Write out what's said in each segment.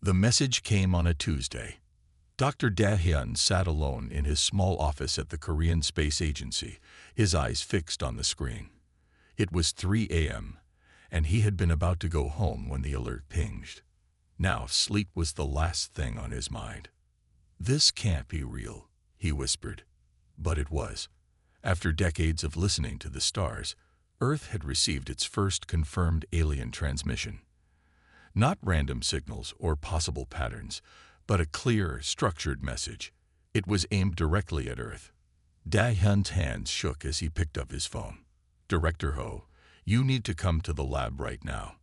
The message came on a Tuesday. Dr. Dahyun sat alone in his small office at the Korean Space Agency, his eyes fixed on the screen. It was 3 a.m., and he had been about to go home when the alert pinged. Now sleep was the last thing on his mind. "This can't be real," he whispered. But it was. After decades of listening to the stars, Earth had received its first confirmed alien transmission. Not random signals or possible patterns, but a clear, structured message. It was aimed directly at Earth. Dahyun's hands shook as he picked up his phone. "Director Ho, you need to come to the lab right now."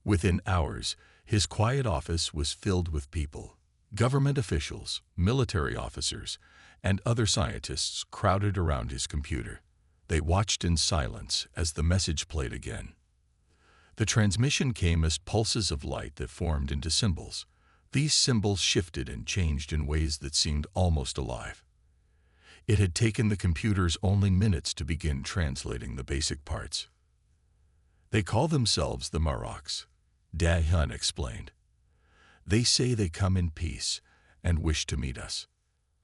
Within hours, his quiet office was filled with people. Government officials, military officers, and other scientists crowded around his computer. They watched in silence as the message played again. The transmission came as pulses of light that formed into symbols. These symbols shifted and changed in ways that seemed almost alive. It had taken the computers only minutes to begin translating the basic parts. "They call themselves the Orcs," Dahyun explained. "They say they come in peace and wish to meet us."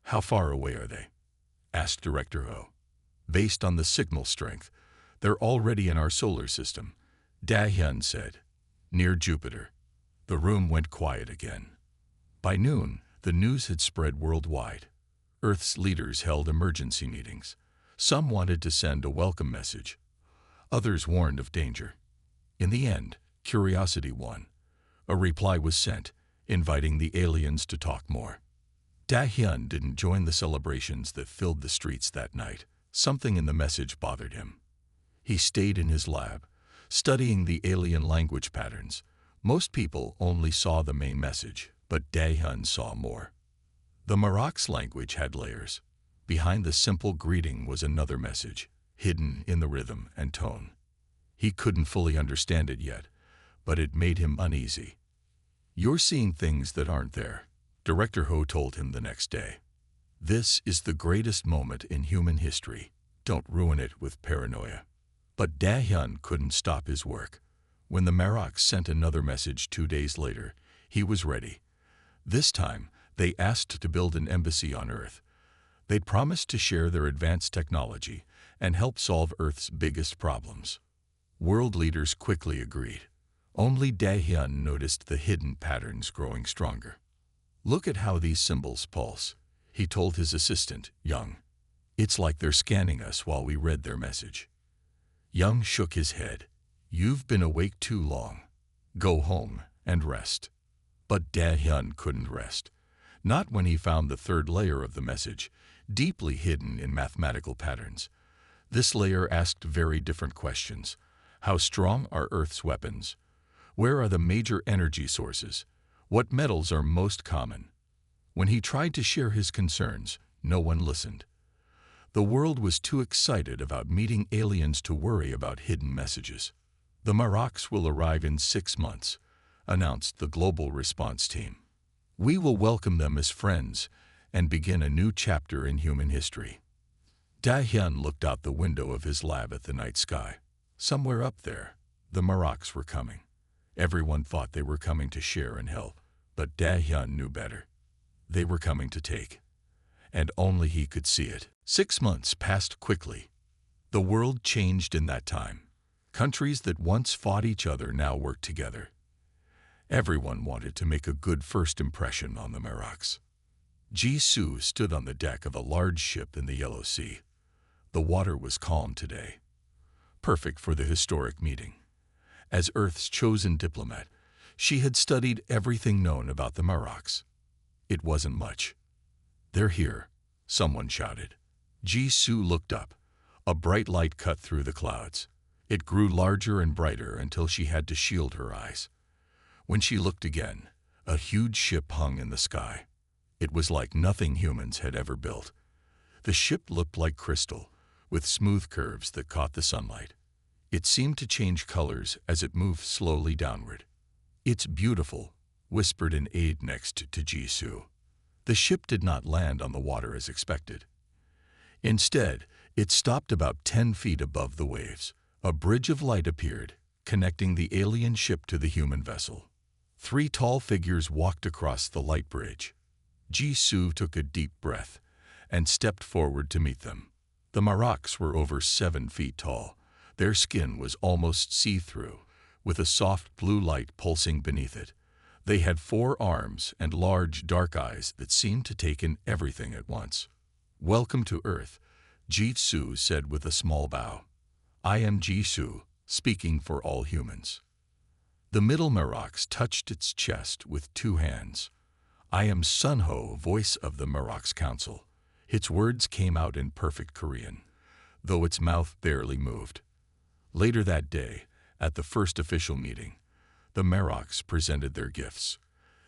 "How far away are they?" asked Director Ho. "Based on the signal strength, they're already in our solar system," Dahyun said. "Near Jupiter." The room went quiet again. By noon, the news had spread worldwide. Earth's leaders held emergency meetings. Some wanted to send a welcome message. Others warned of danger. In the end, curiosity won. A reply was sent, inviting the aliens to talk more. Dahyun didn't join the celebrations that filled the streets that night. Something in the message bothered him. He stayed in his lab, studying the alien language patterns. Most people only saw the main message, but Dahyun saw more. The Orcs language had layers. Behind the simple greeting was another message, hidden in the rhythm and tone. He couldn't fully understand it yet, but it made him uneasy. "You're seeing things that aren't there," Director Ho told him the next day. "This is the greatest moment in human history. Don't ruin it with paranoia." But Dahyun couldn't stop his work. When the Orcs sent another message 2 days later, he was ready. This time, they asked to build an embassy on Earth. They'd promised to share their advanced technology and help solve Earth's biggest problems. World leaders quickly agreed. Only Dahyun noticed the hidden patterns growing stronger. "Look at how these symbols pulse," he told his assistant, Young. "It's like they're scanning us while we read their message." Young shook his head. "You've been awake too long. Go home and rest." But Dahyun couldn't rest. Not when he found the third layer of the message, deeply hidden in mathematical patterns. This layer asked very different questions. How strong are Earth's weapons? Where are the major energy sources? What metals are most common? When he tried to share his concerns, no one listened. The world was too excited about meeting aliens to worry about hidden messages. "The Orcs will arrive in 6 months," announced the global response team. "We will welcome them as friends and begin a new chapter in human history." Dahyun looked out the window of his lab at the night sky. Somewhere up there, the Orcs were coming. Everyone thought they were coming to share and help, but Dahyun knew better. They were coming to take. And only he could see it. 6 months passed quickly. The world changed in that time. Countries that once fought each other now worked together. Everyone wanted to make a good first impression on the Orcs. Jisoo stood on the deck of a large ship in the Yellow Sea. The water was calm today. Perfect for the historic meeting. As Earth's chosen diplomat, she had studied everything known about the Orcs. It wasn't much. "They're here," someone shouted. Jisoo looked up. A bright light cut through the clouds. It grew larger and brighter until she had to shield her eyes. When she looked again, a huge ship hung in the sky. It was like nothing humans had ever built. The ship looked like crystal, with smooth curves that caught the sunlight. It seemed to change colors as it moved slowly downward. "It's beautiful," whispered an aide next to Jisoo. The ship did not land on the water as expected. Instead, it stopped about 10 feet above the waves. A bridge of light appeared, connecting the alien ship to the human vessel. Three tall figures walked across the light bridge. Jisoo took a deep breath and stepped forward to meet them. The Marocs were over 7 feet tall. Their skin was almost see-through, with a soft blue light pulsing beneath it. They had 4 arms and large dark eyes that seemed to take in everything at once. "Welcome to Earth," Jisoo said with a small bow. "I am Jisoo, speaking for all humans." The middle Marocs touched its chest with 2 hands. "I am Sunho, voice of the Marocs Council." Its words came out in perfect Korean, though its mouth barely moved. Later that day, at the first official meeting, the Marocs presented their gifts.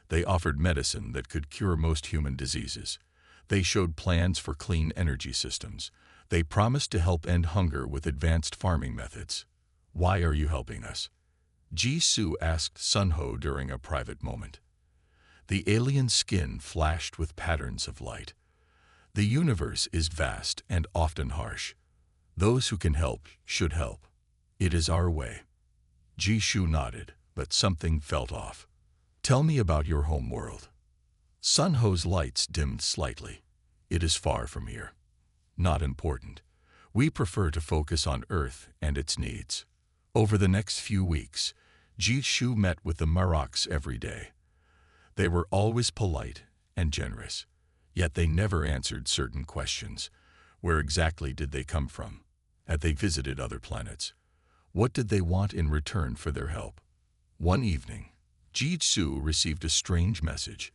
They offered medicine that could cure most human diseases. They showed plans for clean energy systems. They promised to help end hunger with advanced farming methods. "Why are you helping us?" Jisoo asked Sunho during a private moment. The alien skin flashed with patterns of light. "The universe is vast and often harsh. Those who can help should help. It is our way." Jisoo nodded, but something felt off. "Tell me about your home world." Sunho's lights dimmed slightly. "It is far from here. Not important. We prefer to focus on Earth and its needs." Over the next few weeks, Jisoo met with the Marocs every day. They were always polite and generous, yet they never answered certain questions. Where exactly did they come from? Had they visited other planets? What did they want in return for their help? One evening, Jisoo received a strange message.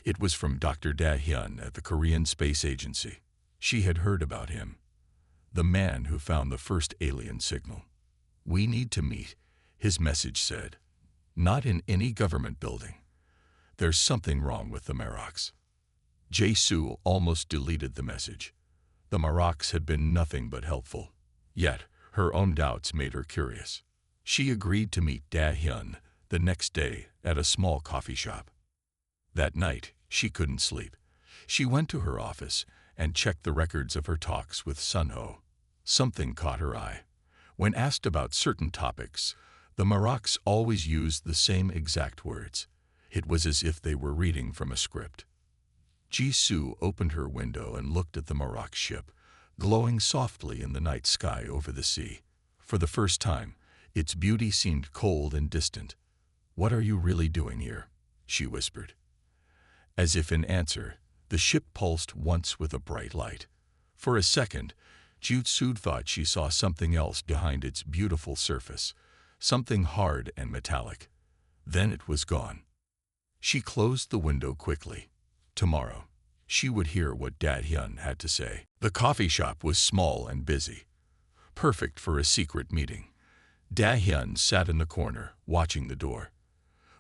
It was from Dr. Da-hyun at the Korean Space Agency. She had heard about him, the man who found the first alien signal. "We need to meet," his message said. "Not in any government building. There's something wrong with the Marocs." Jisoo almost deleted the message. The Marocs had been nothing but helpful. Yet, her own doubts made her curious. She agreed to meet Da-hyun the next day at a small coffee shop. That night, she couldn't sleep. She went to her office and checked the records of her talks with Sunho. Something caught her eye. When asked about certain topics, the Marocs always used the same exact words. It was as if they were reading from a script. Jisoo opened her window and looked at the Maroc ship, glowing softly in the night sky over the sea. For the first time, its beauty seemed cold and distant. "What are you really doing here?" she whispered. As if in answer, the ship pulsed once with a bright light. For a second, Jisoo thought she saw something else behind its beautiful surface, something hard and metallic. Then it was gone. She closed the window quickly. Tomorrow, she would hear what Da-hyun had to say. The coffee shop was small and busy, perfect for a secret meeting. Da-hyun sat in the corner, watching the door.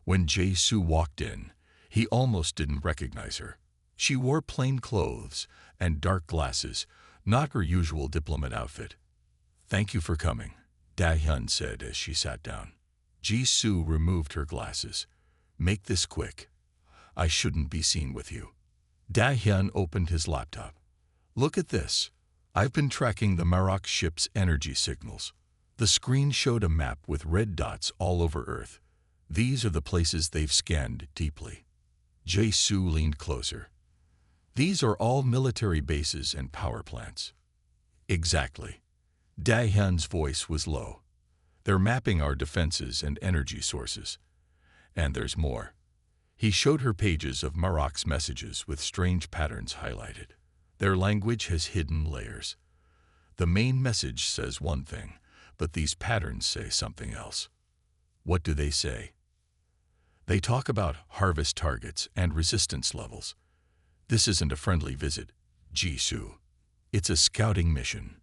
When Jisoo walked in, he almost didn't recognize her. She wore plain clothes and dark glasses, not her usual diplomat outfit. "Thank you for coming," Da-hyun said as she sat down. Jisoo removed her glasses. "Make this quick. I shouldn't be seen with you." Da-hyun opened his laptop. "Look at this. I've been tracking the Maroc ship's energy signals." The screen showed a map with red dots all over Earth. "These are the places they've scanned deeply." Jisoo leaned closer. "These are all military bases and power plants." "Exactly." Da-hyun's voice was low. "They're mapping our defenses and energy sources. And there's more." He showed her pages of Maroc's messages with strange patterns highlighted. Their language has hidden layers. The main message says one thing, but these patterns say something else. What do they say? They talk about harvest targets and resistance levels. This isn't a friendly visit, Jisoo. It's a scouting mission.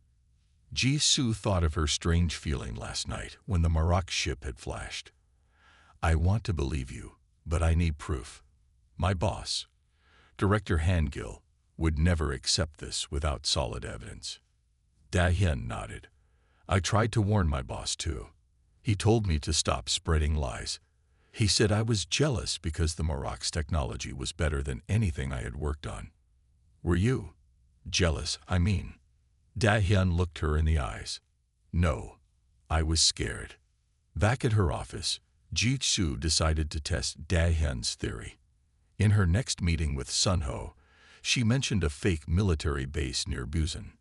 Jisoo thought of her strange feeling last night when the Maroc ship had flashed. "I want to believe you, but I need proof. My boss, Director Hangil, would never accept this without solid evidence." Da-hyun nodded. "I tried to warn my boss too. He told me to stop spreading lies. He said I was jealous because the Maroc's technology was better than anything I had worked on." "Were you jealous, I mean?" Da-hyun looked her in the eyes. "No, I was scared." Back at her office, Ji-Su decided to test Da-hyun's theory. In her next meeting with Sun-ho, she mentioned a fake military base near Busan.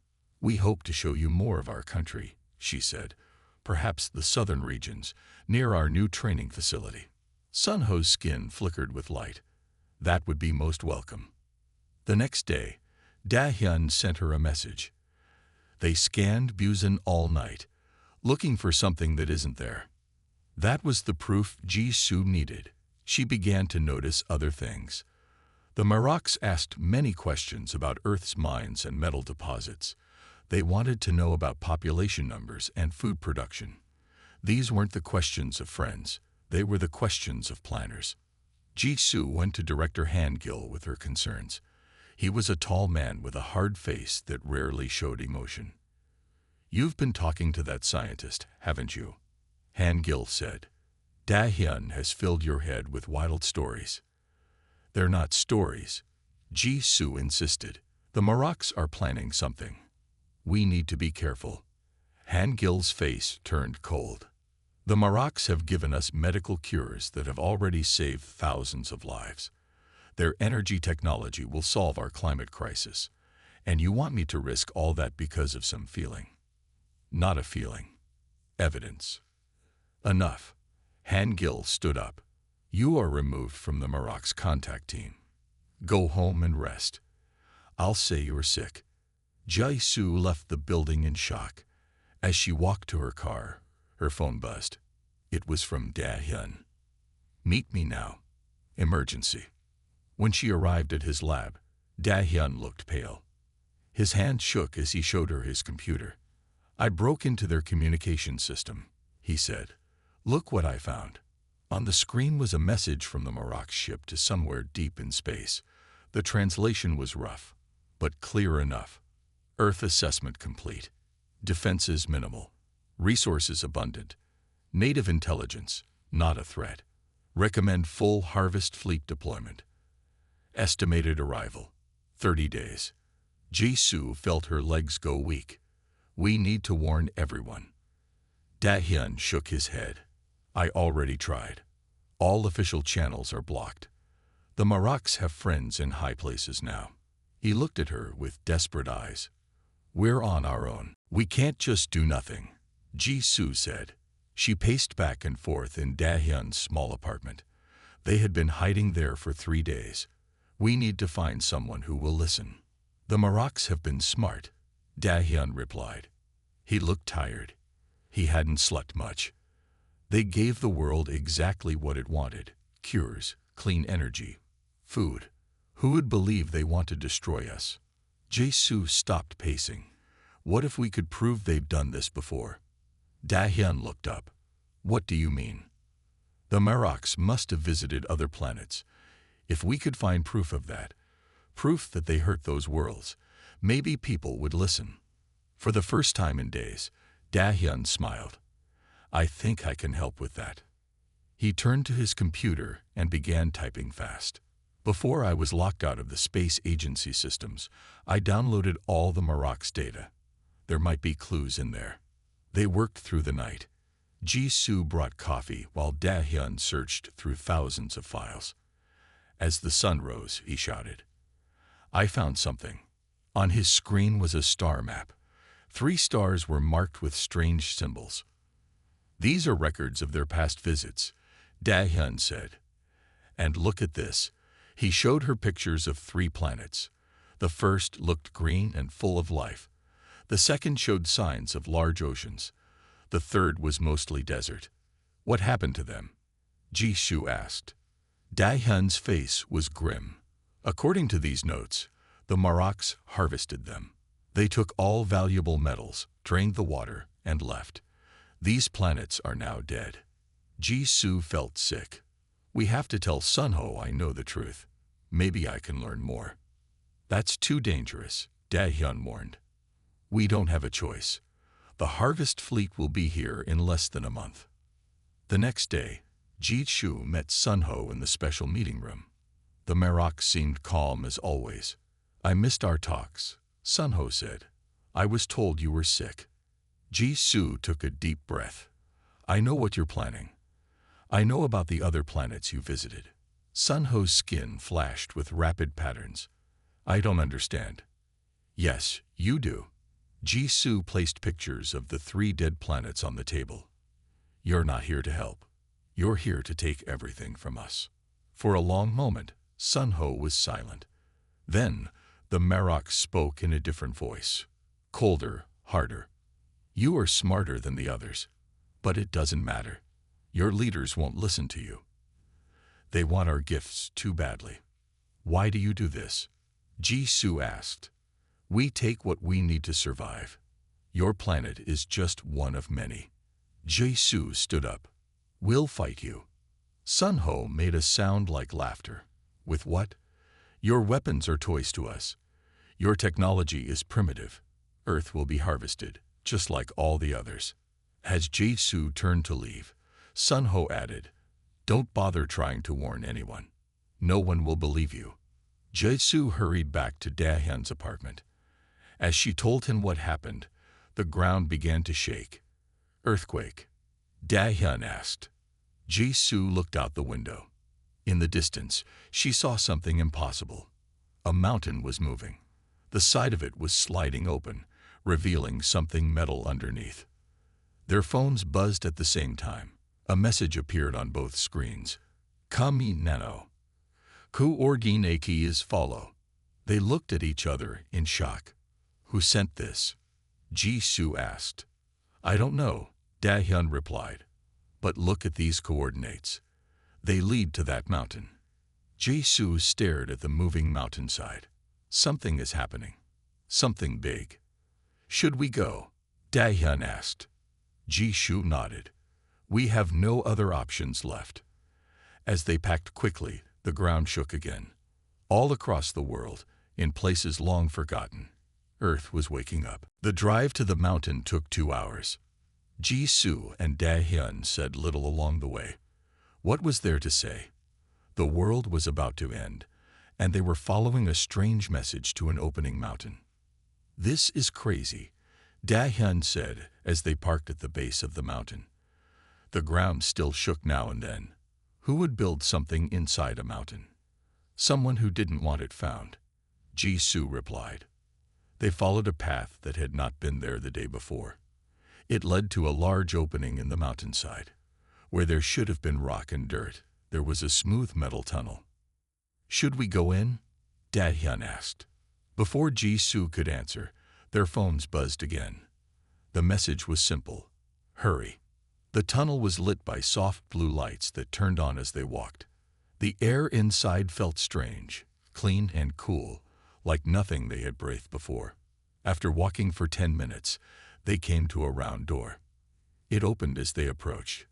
"We hope to show you more of our country," she said. "Perhaps the southern regions, near our new training facility." Sun-ho's skin flickered with light. That would be most welcome. The next day, Da-hyun sent her a message. They scanned Busan all night, looking for something that isn't there. That was the proof Ji-Su needed. She began to notice other things. The Marocs asked many questions about Earth's mines and metal deposits. They wanted to know about population numbers and food production. These weren't the questions of friends. They were the questions of planners. Ji-Su went to Director Han-gil with her concerns. He was a tall man with a hard face that rarely showed emotion. "You've been talking to that scientist, haven't you?" Han-gil said. "Da-hyun has filled your head with wild stories." "They're not stories," Ji-Su insisted. "The Marocs are planning something. We need to be careful." Han-gil's face turned cold. "The Marocs have given us medical cures that have already saved thousands of lives. Their energy technology will solve our climate crisis. And you want me to risk all that because of some feeling?" "Not a feeling. Evidence." "Enough." Han-gil stood up. "You are removed from the Marocs contact team. Go home and rest. I'll say you're sick." Ji-Su left the building in shock. As she walked to her car, her phone buzzed. It was from Da-hyun. "Meet me now. Emergency." When she arrived at his lab, Da-hyun looked pale. His hand shook as he showed her his computer. "I broke into their communication system," he said. "Look what I found." On the screen was a message from the Maroc ship to somewhere deep in space. The translation was rough, but clear enough. Earth assessment complete. Defenses minimal. Resources abundant. Native intelligence, not a threat. Recommend full harvest fleet deployment. Estimated arrival, 30 days. Ji-Su felt her legs go weak. "We need to warn everyone." Da-hyun shook his head. "I already tried. All official channels are blocked. The Marocs have friends in high places now." He looked at her with desperate eyes. "We're on our own. We can't just do nothing," Ji-Su said. She paced back and forth in Da-hyun's small apartment. They had been hiding there for 3 days. "We need to find someone who will listen." "The Marocs have been smart," Da-hyun replied. He looked tired. He hadn't slept much. "They gave the world exactly what it wanted: cures, clean energy, food. Who would believe they want to destroy us?" Ji-Su stopped pacing. "What if we could prove they've done this before?" Da-hyun looked up. "What do you mean?" "The Marocs must have visited other planets. If we could find proof of that, proof that they hurt those worlds, maybe people would listen." For the first time in days, Da-hyun smiled. "I think I can help with that." He turned to his computer and began typing fast. "Before I was locked out of the space agency systems, I downloaded all the Marocs data. There might be clues in there." They worked through the night. Ji-Su brought coffee while Da-hyun searched through thousands of files. As the sun rose, he shouted, "I found something." On his screen was a star map. 3 stars were marked with strange symbols. "These are records of their past visits," Da-hyun said. "And look at this." He showed her pictures of 3 planets. The first looked green and full of life. The second showed signs of large oceans. The third was mostly desert. "What happened to them?" Ji-Su asked. Da-hyun's face was grim. "According to these notes, the Marocs harvested them. They took all valuable metals, drained the water, and left. These planets are now dead." Ji-Su felt sick. "We have to tell Sun-ho I know the truth. Maybe I can learn more." "That's too dangerous," Da-hyun warned. "We don't have a choice. The harvest fleet will be here in less than a month." The next day, Ji-Su met Sun-ho in the special meeting room. The Maroc seemed calm as always. "I missed our talks," Sun-ho said. "I was told you were sick." Ji-Su took a deep breath. "I know what you're planning. I know about the other planets you visited. Sun Ho's skin flashed with rapid patterns. I don't understand. Yes, you do. Jisoo placed pictures of the 3 dead planets on the table. You're not here to help. You're here to take everything from us. For a long moment, Sun Ho was silent. Then, the Marok spoke in a different voice. Colder, harder. You are smarter than the others. But it doesn't matter. Your leaders won't listen to you. They want our gifts too badly. Why do you do this? Jisoo asked. We take what we need to survive. Your planet is just one of many. Jisoo stood up. We'll fight you. Sun Ho made a sound like laughter. With what? Your weapons are toys to us. Your technology is primitive. Earth will be harvested, just like all the others. As Jisoo turned to leave, Sun Ho added, Don't bother trying to warn anyone. No one will believe you. Jisoo hurried back to Dahyun's apartment. As she told him what happened, the ground began to shake. Earthquake? Dahyun asked. Jisoo looked out the window. In the distance, she saw something impossible. A mountain was moving. The side of it was sliding open, revealing something metal underneath. Their phones buzzed at the same time. A message appeared on both screens. Kami nano. Coordinate is follow. They looked at each other in shock. Who sent this? Jisoo asked. I don't know, Dahyun replied. But look at these coordinates. They lead to that mountain. Jisoo stared at the moving mountainside. Something is happening. Something big. Should we go? Dahyun asked. Jisoo nodded. We have no other options left. As they packed quickly, the ground shook again. All across the world, in places long forgotten, Earth was waking up. The drive to the mountain took 2 hours. Jisoo and Dahyun said little along the way. What was there to say? The world was about to end, and they were following a strange message to an opening mountain. This is crazy, Dahyun said as they parked at the base of the mountain. The ground still shook now and then. Who would build something inside a mountain? Someone who didn't want it found. Jisoo replied. They followed a path that had not been there the day before. It led to a large opening in the mountainside. Where there should have been rock and dirt, there was a smooth metal tunnel. Should we go in? Dahyun asked. Before Jisoo could answer, their phones buzzed again. The message was simple. Hurry. The tunnel was lit by soft blue lights that turned on as they walked. The air inside felt strange, clean and cool, like nothing they had breathed before. After walking for 10 minutes, they came to a round door. It opened as they approached.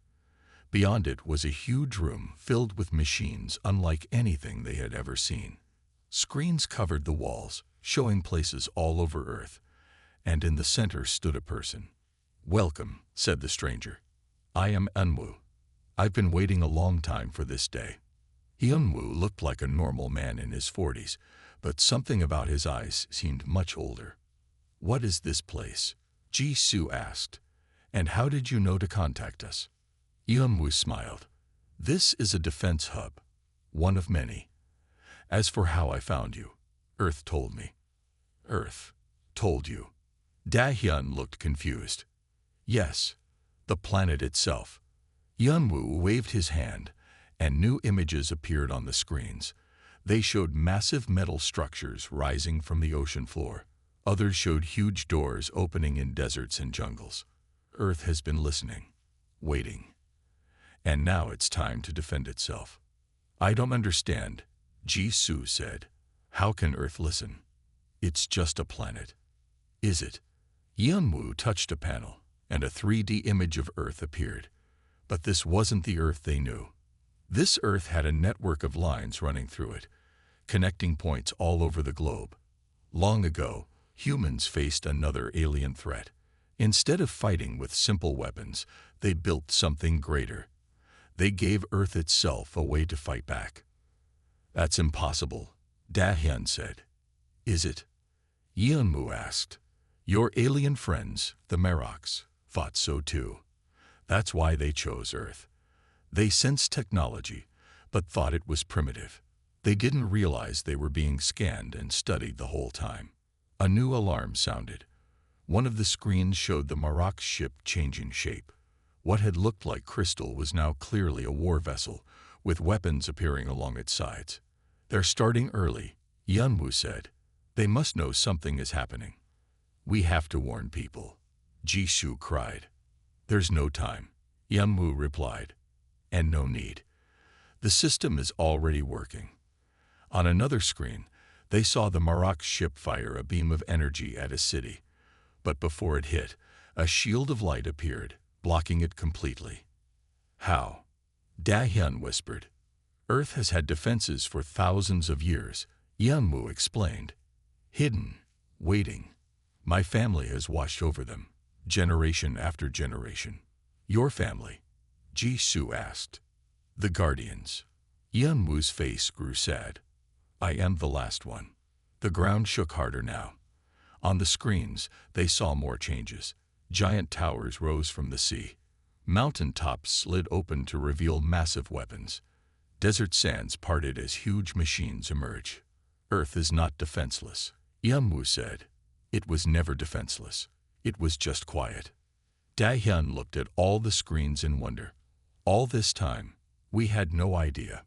Beyond it was a huge room filled with machines unlike anything they had ever seen. Screens covered the walls, showing places all over Earth, and in the center stood a person. Welcome, said the stranger. I am Eunwoo. I've been waiting a long time for this day. Eunwoo looked like a normal man in his 40s, but something about his eyes seemed much older. What is this place? Jisoo asked. And how did you know to contact us? Eunwoo smiled. This is a defense hub, one of many. As for how I found you, Earth told me. Earth told you. Dahyun looked confused. Yes, the planet itself. Eunwoo waved his hand, and new images appeared on the screens. They showed massive metal structures rising from the ocean floor. Others showed huge doors opening in deserts and jungles. Earth has been listening, waiting. And now it's time to defend itself. I don't understand, Jisoo said. How can Earth listen? It's just a planet. Is it? Eunwoo touched a panel, and a 3D image of Earth appeared. But this wasn't the Earth they knew. This Earth had a network of lines running through it, connecting points all over the globe. Long ago, humans faced another alien threat. Instead of fighting with simple weapons, they built something greater. They gave Earth itself a way to fight back. That's impossible, Dahyun said. Is it? Eunwoo asked. Your alien friends, the Maroks, thought so too. That's why they chose Earth. They sensed technology, but thought it was primitive. They didn't realize they were being scanned and studied the whole time. A new alarm sounded. One of the screens showed the Marok's ship changing shape. What had looked like crystal was now clearly a war vessel, with weapons appearing along its sides. "They're starting early," Yunwu said. "They must know something is happening." "We have to warn people," Jisoo cried. "There's no time," Yunwu replied. "And no need. The system is already working." On another screen, they saw the Marok's ship fire a beam of energy at a city. But before it hit, a shield of light appeared, blocking it completely. "How?" Da-hyun whispered. "Earth has had defenses for thousands of years," Yunwu explained. "Hidden, waiting. My family has watched over them, generation after generation." "Your family?" Jisoo asked. "The Guardians." Yunwu's face grew sad. "I am the last one." The ground shook harder now. On the screens, they saw more changes. Giant towers rose from the sea. Mountain tops slid open to reveal massive weapons. Desert sands parted as huge machines emerged. "Earth is not defenseless," Yunwu said. "It was never defenseless. It was just quiet." Da-hyun looked at all the screens in wonder. "All this time, we had no idea."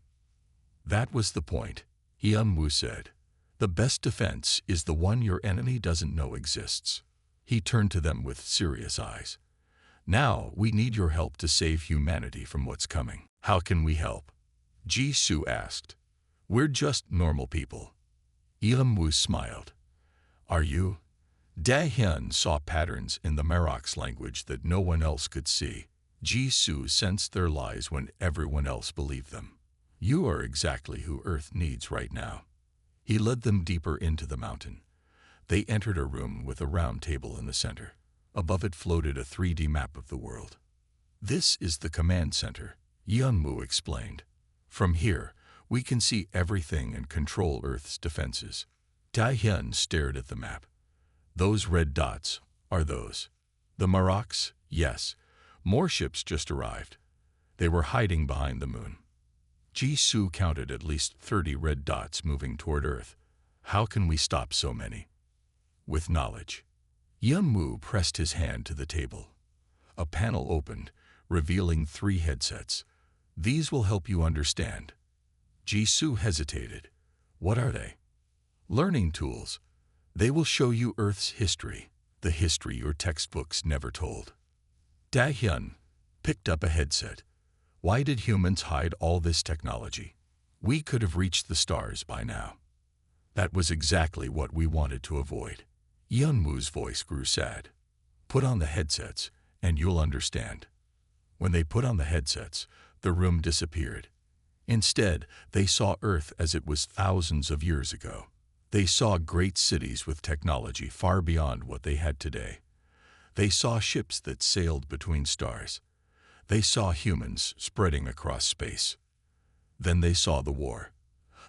"That was the point," Yunwu said. "The best defense is the one your enemy doesn't know exists." He turned to them with serious eyes. "Now we need your help to save humanity from what's coming." "How can we help?" Jisoo asked. "We're just normal people." Yunwu smiled. "Are you?" Da-hyun saw patterns in the Marok's language that no one else could see. Jisoo sensed their lies when everyone else believed them. "You are exactly who Earth needs right now." He led them deeper into the mountain. They entered a room with a round table in the center. Above it floated a 3D map of the world. "This is the command center," Yunwu explained. "From here, we can see everything and control Earth's defenses." Da-hyun stared at the map. "Those red dots, are those the Maroks?" "Yes. More ships just arrived. They were hiding behind the moon." Jisoo counted at least 30 red dots moving toward Earth. "How can we stop so many?" "With knowledge." Yunwu pressed his hand to the table. A panel opened, revealing 3 headsets. "These will help you understand." Jisoo hesitated. "What are they?" "Learning tools. They will show you Earth's history, the history your textbooks never told." Da-hyun picked up a headset. "Why did humans hide all this technology? We could have reached the stars by now." "That was exactly what we wanted to avoid." Yunwu's voice grew sad. "Put on the headsets, and you'll understand." When they put on the headsets, the room disappeared. Instead, they saw Earth as it was thousands of years ago. They saw great cities with technology far beyond what they had today. They saw ships that sailed between stars. They saw humans spreading across space. Then they saw the war.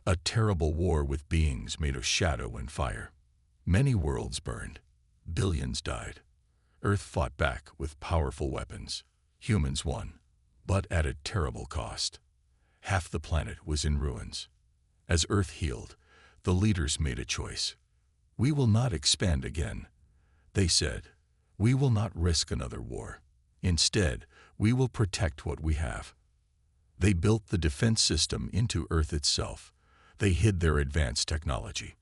A terrible war with beings made of shadow and fire. Many worlds burned. Billions died. Earth fought back with powerful weapons. Humans won, but at a terrible cost. Half the planet was in ruins. As Earth healed, the leaders made a choice. "We will not expand again," they said. "We will not risk another war. Instead, we will protect what we have." They built the defense system into Earth itself. They hid their advanced technology.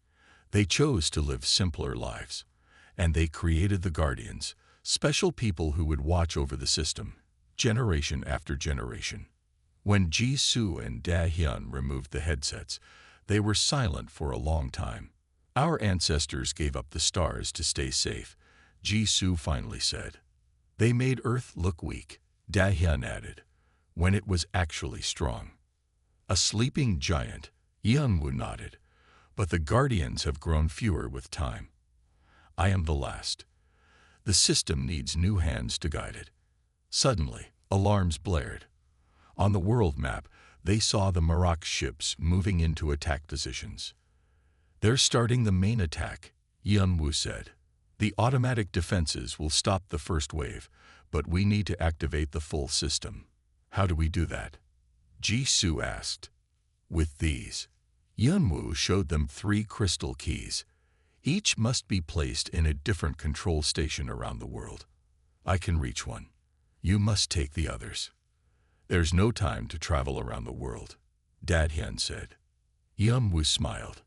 They chose to live simpler lives. And they created the Guardians, special people who would watch over the system, generation after generation. When Jisoo and Da-hyun removed the headsets, they were silent for a long time. "Our ancestors gave up the stars to stay safe," Jisoo finally said. "They made Earth look weak," Da-hyun added, "when it was actually strong." "A sleeping giant," Yunwu nodded, "but the Guardians have grown fewer with time. I am the last. The system needs new hands to guide it." Suddenly, alarms blared. On the world map, they saw the Marok ships moving into attack positions. "They're starting the main attack," Yunwu said. "The automatic defenses will stop the first wave, but we need to activate the full system." "How do we do that?" Jisoo asked. With these, Yunwoo showed them 3 crystal keys. Each must be placed in a different control station around the world. I can reach one. You must take the others. There's no time to travel around the world, Dadhyun said. Yunwoo smiled.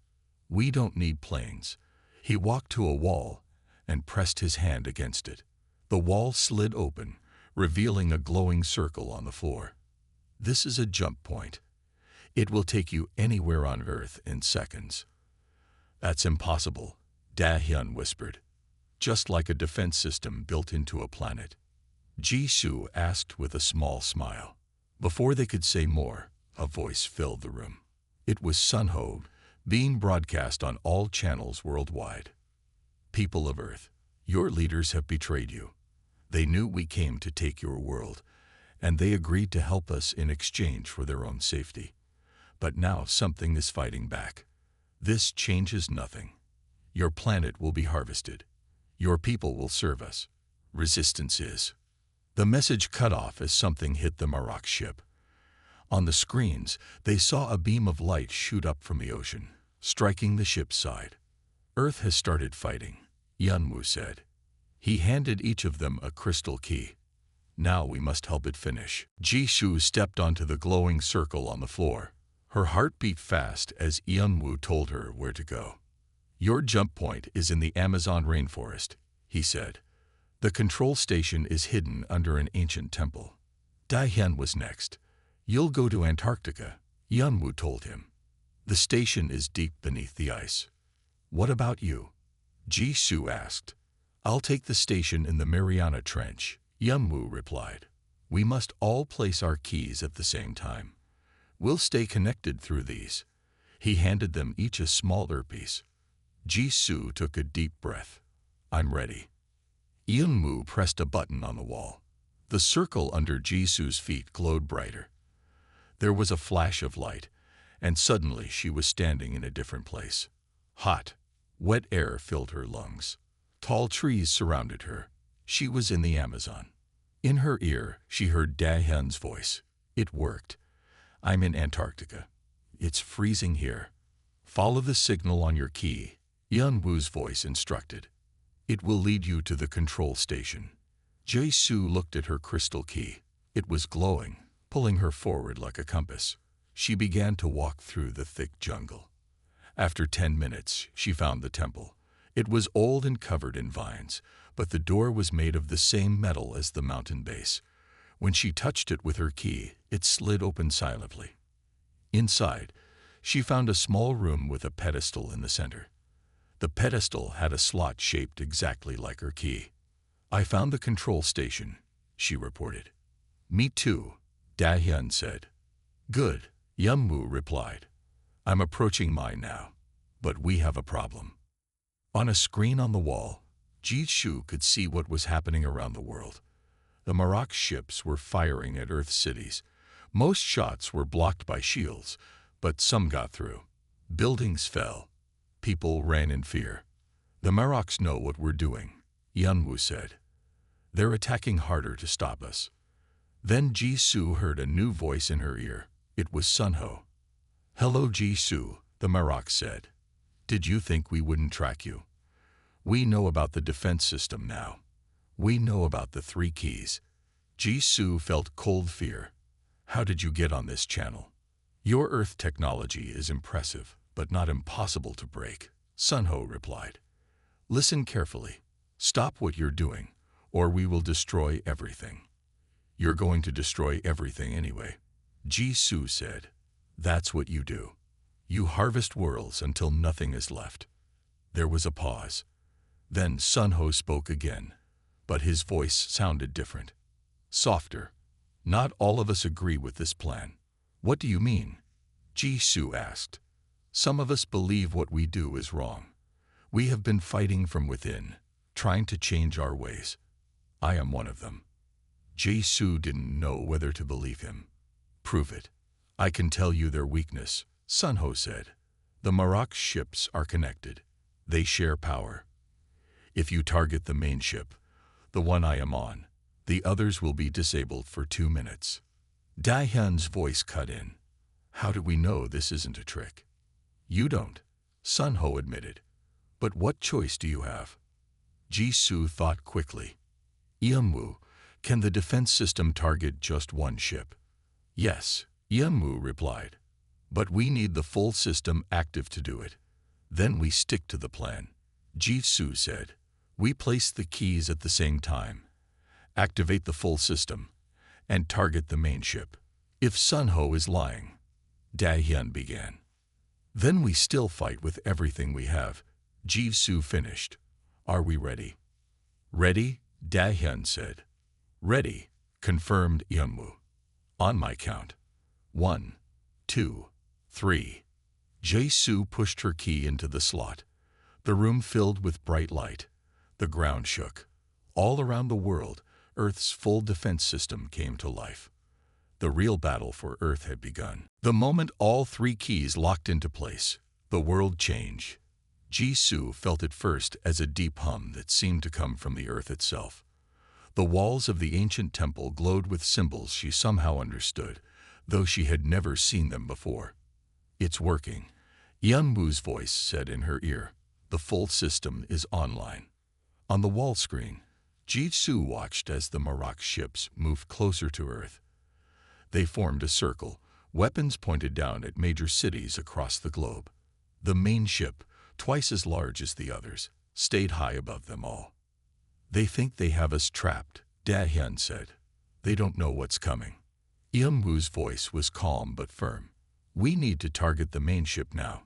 We don't need planes. He walked to a wall and pressed his hand against it. The wall slid open, revealing a glowing circle on the floor. This is a jump point. It will take you anywhere on Earth in seconds. That's impossible, Dahyun whispered. Just like a defense system built into a planet. Jisoo asked with a small smile. Before they could say more, a voice filled the room. It was Sunho, being broadcast on all channels worldwide. People of Earth, your leaders have betrayed you. They knew we came to take your world, and they agreed to help us in exchange for their own safety. But now something is fighting back. This changes nothing. Your planet will be harvested. Your people will serve us. Resistance is. The message cut off as something hit the Marok ship. On the screens, they saw a beam of light shoot up from the ocean, striking the ship's side. Earth has started fighting, Yunwoo said. He handed each of them a crystal key. Now we must help it finish. Jisoo stepped onto the glowing circle on the floor. Her heart beat fast as Yunwoo told her where to go. Your jump point is in the Amazon rainforest, he said. The control station is hidden under an ancient temple. Dahyun was next. You'll go to Antarctica, Yunwoo told him. The station is deep beneath the ice. What about you? Jisoo asked. I'll take the station in the Mariana Trench, Yunwoo replied. We must all place our keys at the same time. We'll stay connected through these. He handed them each a small earpiece. Jisoo took a deep breath. I'm ready. Yunwoo pressed a button on the wall. The circle under Jisoo's feet glowed brighter. There was a flash of light, and suddenly she was standing in a different place. Hot, wet air filled her lungs. Tall trees surrounded her. She was in the Amazon. In her ear, she heard Dahyun's voice. It worked. I'm in Antarctica. It's freezing here. Follow the signal on your key, Yunwoo's voice instructed. It will lead you to the control station. Jisoo looked at her crystal key. It was glowing, pulling her forward like a compass. She began to walk through the thick jungle. After 10 minutes, she found the temple. It was old and covered in vines, but the door was made of the same metal as the mountain base. When she touched it with her key, it slid open silently. Inside, she found a small room with a pedestal in the center. The pedestal had a slot shaped exactly like her key. I found the control station, she reported. Me too, Dahyun said. Good, Yunwoo replied. I'm approaching mine now, but we have a problem. On a screen on the wall, Jisoo could see what was happening around the world. The Marok ships were firing at Earth cities. Most shots were blocked by shields, but some got through. Buildings fell. People ran in fear. The Maroks know what we're doing, Yunwoo said. They're attacking harder to stop us. Then Jisoo heard a new voice in her ear. It was Sunho. Hello Jisoo, the Marok said. Did you think we wouldn't track you? We know about the defense system now. We know about the 3 keys. Jisoo felt cold fear. How did you get on this channel? Your Earth technology is impressive, but not impossible to break, Sunho replied. Listen carefully. Stop what you're doing, or we will destroy everything. You're going to destroy everything anyway, Jisoo said. That's what you do. You harvest worlds until nothing is left. There was a pause. Then Sunho spoke again, but his voice sounded different. Softer. Not all of us agree with this plan. What do you mean? Jisoo asked. Some of us believe what we do is wrong. We have been fighting from within, trying to change our ways. I am one of them. Jisoo didn't know whether to believe him. Prove it. I can tell you their weakness, Sunho said. The Marok ships are connected. They share power. If you target the main ship, the one I am on, the others will be disabled for 2 minutes. Dahyun's voice cut in. How do we know this isn't a trick? You don't, Sun Ho admitted. But what choice do you have? Jisoo thought quickly. Yeonwoo, can the defense system target just one ship? Yes, Yeonwoo replied. But we need the full system active to do it. Then we stick to the plan. Jisoo said. We place the keys at the same time, activate the full system, and target the main ship. If Sun Ho is lying, Dahyun began. Then we still fight with everything we have, Jisoo finished. Are we ready? Ready, Dahyun said. Ready, confirmed Yeonwoo. On my count. 1, 2, 3. Jisoo pushed her key into the slot. The room filled with bright light. The ground shook. All around the world, Earth's full defense system came to life. The real battle for Earth had begun. The moment all 3 keys locked into place, the world changed. Jisoo felt it first as a deep hum that seemed to come from the Earth itself. The walls of the ancient temple glowed with symbols she somehow understood, though she had never seen them before. It's working, Yeonwoo's voice said in her ear. The full system is online. On the wall screen, Jisoo watched as the Marok ships moved closer to Earth. They formed a circle, weapons pointed down at major cities across the globe. The main ship, twice as large as the others, stayed high above them all. They think they have us trapped, Dahyun said. They don't know what's coming. Yeonwoo's voice was calm but firm. We need to target the main ship now.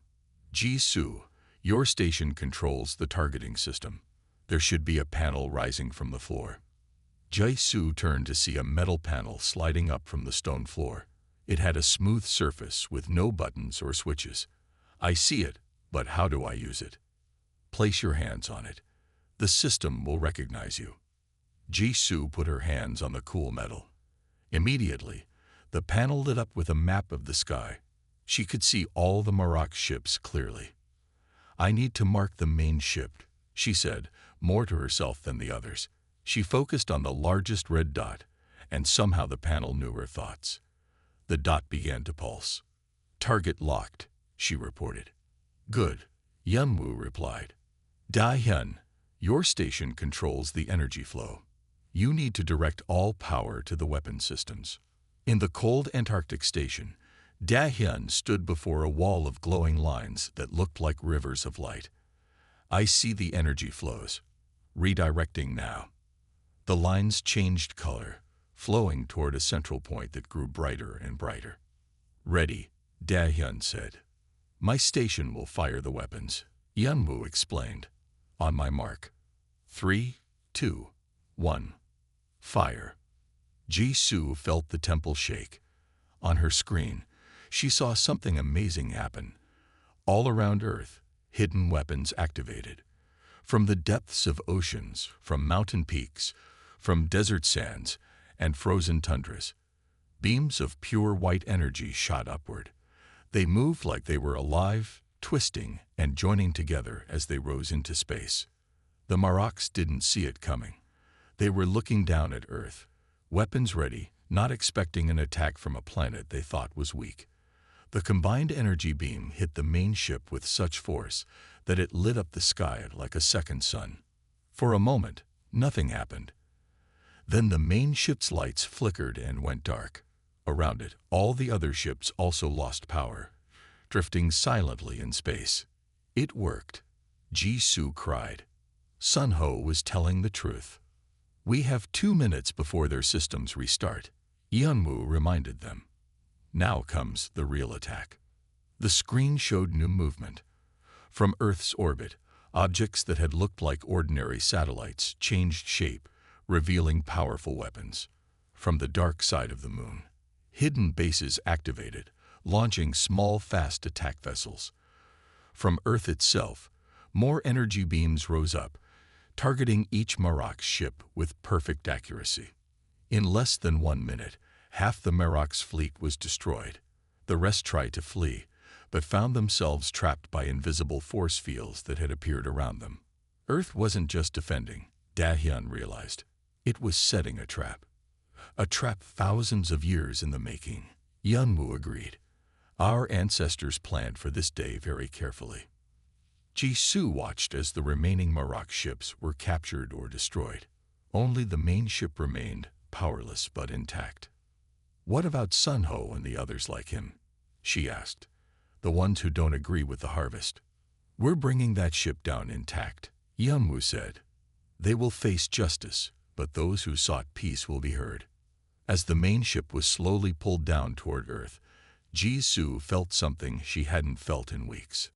Jisoo, your station controls the targeting system. There should be a panel rising from the floor. Jisoo turned to see a metal panel sliding up from the stone floor. It had a smooth surface with no buttons or switches. I see it, but how do I use it? Place your hands on it. The system will recognize you. Jisoo put her hands on the cool metal. Immediately, the panel lit up with a map of the sky. She could see all the Marok ships clearly. I need to mark the main ship, she said, more to herself than the others. She focused on the largest red dot, and somehow the panel knew her thoughts. The dot began to pulse. Target locked, she reported. Good, Yeonwoo replied. Dahyun, your station controls the energy flow. You need to direct all power to the weapon systems. In the cold Antarctic station, Dahyun stood before a wall of glowing lines that looked like rivers of light. I see the energy flows. Redirecting now. The lines changed color, flowing toward a central point that grew brighter and brighter. Ready, Dahyun said. My station will fire the weapons, Yeonwoo explained. On my mark. 3, 2, 1. Fire. Jisoo felt the temple shake. On her screen, she saw something amazing happen. All around Earth, hidden weapons activated. From the depths of oceans, from mountain peaks, from desert sands, and frozen tundras, beams of pure white energy shot upward. They moved like they were alive, twisting and joining together as they rose into space. The Maroks didn't see it coming. They were looking down at Earth, weapons ready, not expecting an attack from a planet they thought was weak. The combined energy beam hit the main ship with such force that it lit up the sky like a second sun. For a moment, nothing happened. Then the main ship's lights flickered and went dark. Around it, all the other ships also lost power, drifting silently in space. It worked. Jisoo cried. Sun Ho was telling the truth. We have 2 minutes before their systems restart, Yeonwoo reminded them. Now comes the real attack. The screen showed new movement. From Earth's orbit, objects that had looked like ordinary satellites changed shape, revealing powerful weapons. From the dark side of the moon, hidden bases activated, launching small, fast attack vessels. From Earth itself, more energy beams rose up, targeting each Marok ship with perfect accuracy. In less than 1 minute, half the Marok's fleet was destroyed. The rest tried to flee, but found themselves trapped by invisible force fields that had appeared around them. Earth wasn't just defending, Dahyun realized. It was setting a trap. A trap thousands of years in the making, Yunmu agreed. Our ancestors planned for this day very carefully. Jisoo watched as the remaining Marok ships were captured or destroyed. Only the main ship remained, powerless but intact. What about Sunho and the others like him? She asked. The ones who don't agree with the harvest. We're bringing that ship down intact, Yunmu said. They will face justice, but those who sought peace will be heard. As the main ship was slowly pulled down toward Earth, Jisoo felt something she hadn't felt in weeks.